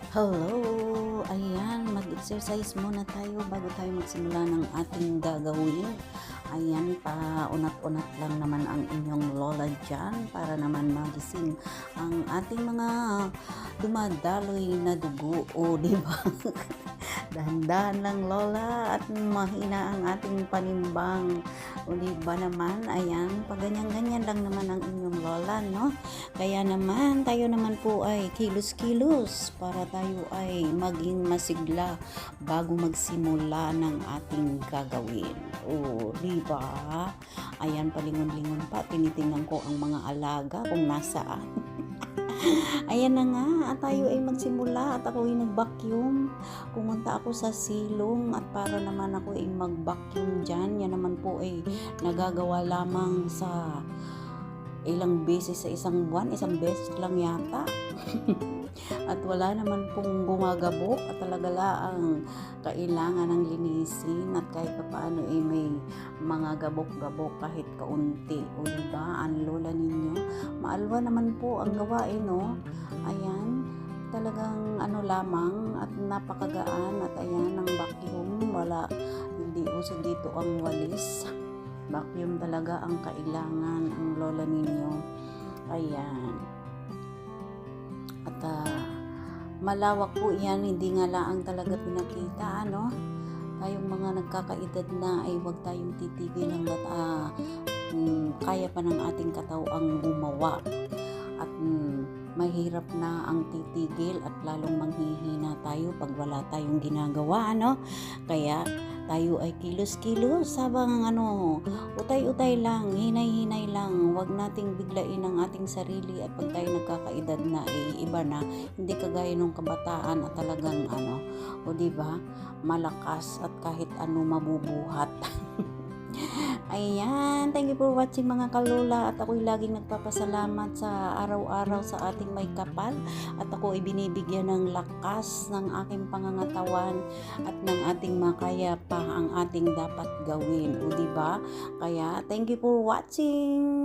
Hello! Ayan, mag-exercise muna tayo bago tayo magsimula ng ating gagawin. Ayan, paunat-unat lang naman ang inyong lola dyan para naman magising ang ating mga dumadaloy na dugo. O, di ba? Dahan-dahan lang lola at mahina ang ating panimbang. O, di ba naman? Ayan, pag ganyan-ganyan lang naman ang inyong lola, no? Kaya naman, tayo naman po ay kilos-kilos para tayo ay maging masigla bago magsimula ng ating gagawin. O, di ba? Ayan, palingon-lingon pa. Tinitingnan ko ang mga alaga kung nasaan. Ayan na nga, at tayo ay magsimula at ako ay nag-vacuum. Pumunta ako sa silong at para naman ako ay mag-vacuum dyan. Yan naman po ay nagagawa lamang sa ilang beses sa isang buwan, isang beses lang yata. At wala naman pong gumagabok at talaga ang kailangan ng linisin at kahit paano ay may mga gabok-gabok kahit kaunti. O diba, ang lola ninyo, maalwa naman po ang gawain, no? Ayan, talagang ano lamang at napakagaan at ayan ang vacuum, wala, hindi uso dito ang walis. Vacuum talaga ang kailangan ang lola ninyo. Ayan. At malawak po yan, hindi nga lang talaga pinakita, ano? Tayong mga nagkakaedad na ay huwag tayong titigil hanggat kaya pa ng ating katawang gumawa. At mahirap na ang titigil at lalong manghihina tayo pag wala tayong ginagawa, ano? Kaya tayo ay kilos-kilos habang utay-utay lang, hinay-hinay lang. Huwag nating biglain ang ating sarili at pag tayo nagkakaedad na iba na, hindi kagaya nung kabataan at talagang o diba, malakas at kahit ano mabubuhat. Ayan, thank you for watching mga kalola at ako'y laging nagpapasalamat sa araw-araw sa ating may kapal at ako ay binibigyan ng lakas ng aking pangangatawan at ng ating makaya pa ang ating dapat gawin, o diba? Kaya thank you for watching.